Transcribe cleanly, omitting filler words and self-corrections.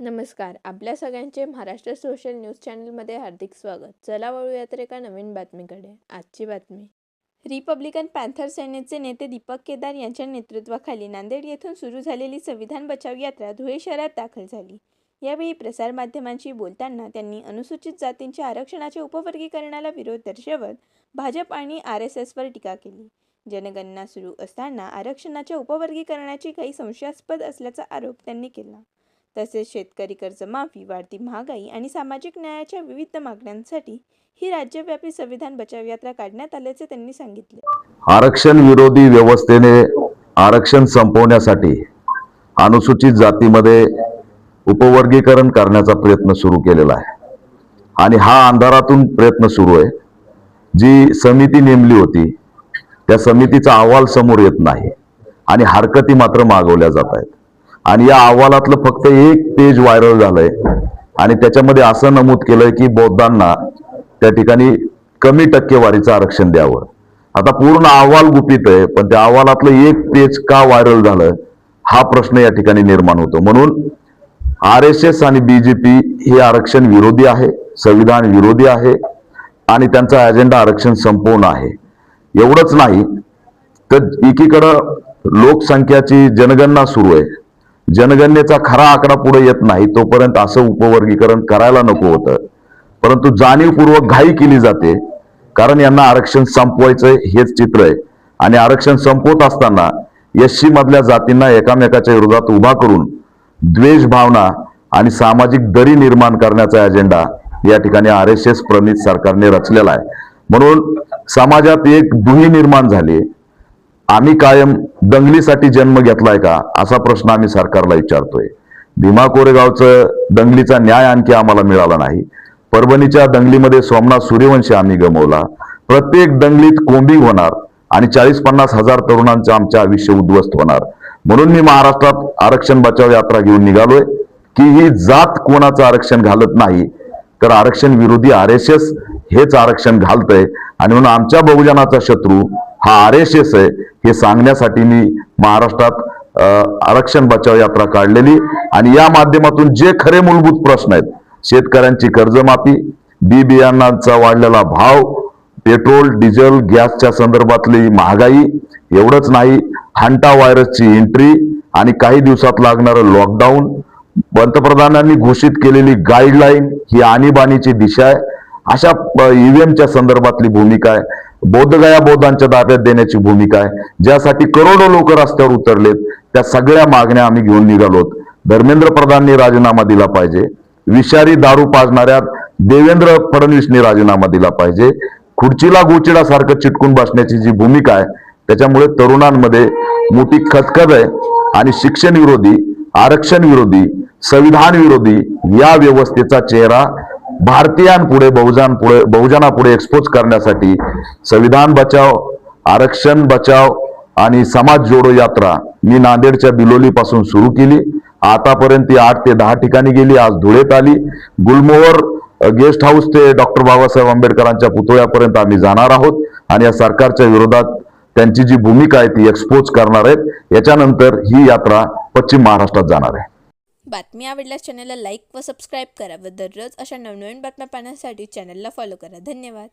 नमस्कार. आपल्या सगळ्यांचे महाराष्ट्र सोशल न्यूज चॅनलमध्ये हार्दिक स्वागत. चला वळूयात एका नवीन बातमीकडे. आजची बातमी. रिपब्लिकन पॅन्थर सेनेचे नेते दीपक केदार यांच्या नेतृत्वाखाली नांदेड येथून सुरू झालेली संविधान बचाव यात्रा धुळे शहरात दाखल झाली. यावेळी प्रसारमाध्यमांशी बोलताना त्यांनी अनुसूचित जातींच्या आरक्षणाच्या उपवर्गीकरणाला विरोध दर्शवत भाजप आणि RSSवर टीका केली. जनगणना सुरू असताना आरक्षणाच्या उपवर्गीकरणाची काही संशयास्पद असल्याचा आरोप त्यांनी केला. तसेच शेतकरी कर्जमाफी, वाढती महागाई आणि सामाजिक न्यायाच्या विविध मागण्यांसाठी ही राज्यव्यापी संविधान बचाव यात्रा काढण्यात आल्याचे त्यांनी सांगितले. आरक्षण विरोधी व्यवस्थेने आरक्षण संपवण्यासाठी अनुसूचित जातीमध्ये उपवर्गीकरण करण्याचा प्रयत्न सुरू केलेला आहे आणि हा अंधारातून प्रयत्न सुरू आहे. जी समिती नेमली होती त्या समितीचा अहवाल समोर येत नाही आणि हरकती मात्र मागवल्या जात आहेत आणि या अहवालातलं फक्त एक पेज व्हायरल झालंय आणि त्याच्यामध्ये असं नमूद केलंय की बौद्धांना त्या ठिकाणी कमी टक्केवारीचं आरक्षण द्यावं. आता पूर्ण अहवाल गुपित आहे, पण त्या अहवालातलं एक पेज का व्हायरल झालं हा प्रश्न या ठिकाणी निर्माण होतो. म्हणून RSS आणि BJP हे आरक्षण विरोधी आहे, संविधान विरोधी आहे आणि त्यांचा अजेंडा आरक्षण संपवणं आहे. एवढंच नाही तर एकीकडं लोकसंख्याची जनगणना सुरू आहे. जनगणनेचा खरा आकडा पुढे येत नाही तोपर्यंत असं उपवर्गीकरण करायला नको होतं, परंतु जाणीवपूर्वक घाई केली जाते कारण यांना आरक्षण संपवायचंय हेच चित्र आहे. आणि आरक्षण संपवत असताना SC मधल्या जातींना एकामेकाच्या विरोधात उभा करून द्वेष भावना आणि सामाजिक दरी निर्माण करण्याचा अजेंडा या ठिकाणी RSS प्रणित सरकारने रचलेला आहे. म्हणून समाजात एक दुही निर्माण झाली. आम्ही कायम दंगलीसाठी जन्म घेतलाय का असा प्रश्न आम्ही सरकारला विचारतोय. भीमा कोरेगावचं दंगलीचा न्याय आणखी आम्हाला मिळाला नाही. परभणीच्या दंगलीमध्ये सोमनाथ सूर्यवंशी आम्ही गमावला. प्रत्येक दंगलीत कोंबिंग होणार आणि 40-50 हजार तरुणांचं आमचे आयुष्य उद्ध्वस्त होणार. म्हणून मी महाराष्ट्रात आरक्षण बचाव यात्रा घेऊन निघालोय की ही जात कोणाचं आरक्षण घालत नाही तर आरक्षण विरोधी RSS हेच आरक्षण घालतंय आणि म्हणून आमच्या बहुजनाचा शत्रू हा RSS आहे हे सांगण्यासाठी मी महाराष्ट्रात आरक्षण बचाव यात्रा काढलेली. आणि या माध्यमातून जे खरे मूलभूत प्रश्न आहेत, शेतकऱ्यांची कर्जमाफी, बी बियाणांचा वाढलेला भाव, पेट्रोल डिझेल गॅसच्या संदर्भातली महागाई, एवढंच नाही हंटा व्हायरसची एंट्री आणि काही दिवसात लागणारं लॉकडाऊन, पंतप्रधानांनी घोषित केलेली गाईडलाईन ही आणीबाणीची दिशा आहे, अशा EVMच्या संदर्भातली भूमिका आहे, बोधगया बौद्धांच्या ताब्यात देण्याची भूमिका आहे, ज्यासाठी करोडो लोक रस्त्यावर उतरलेत. त्या सगळ्या मागण्या आम्ही घेऊन निघालोत. धर्मेंद्र प्रधाननी राजीनामा दिला पाहिजे. विषारी दारू पाजणाऱ्या देवेंद्र फडणवीसनी राजीनामा दिला पाहिजे. खुर्चीला गोचिडासारखं चिटकून बसण्याची जी भूमिका आहे त्याच्यामुळे तरुणांमध्ये मोठी खदखद आहे आणि शिक्षण विरोधी, आरक्षण विरोधी, संविधान विरोधी या व्यवस्थेचा चेहरा भारतीयांपुढे बहुजनापुढे एक्सपोज करण्यासाठी संविधान बचाव, आरक्षण बचाव आणि समाज जोडो यात्रा मी नांदेडच्या बिलोली पासून सुरू केली. आतापर्यंत ती 8 ते 10 ठिकाणी गेली. आज धुळेत आली. गुलमोहर गेस्ट हाऊस ते डॉक्टर बाबासाहेब आंबेडकरांच्या पुतळ्यापर्यंत आम्ही जाणार आहोत आणि या सरकारच्या विरोधात त्यांची जी भूमिका आहे ती एक्सपोज करणार आहेत. याच्यानंतर ही यात्रा पश्चिम महाराष्ट्रात जाणार आहे. बातमी आवडल्यास चॅनलला लाईक व सबस्क्राईब करा व दररोज अशा नवनवीन बातम्या पाहण्यासाठी चॅनलला फॉलो करा. धन्यवाद.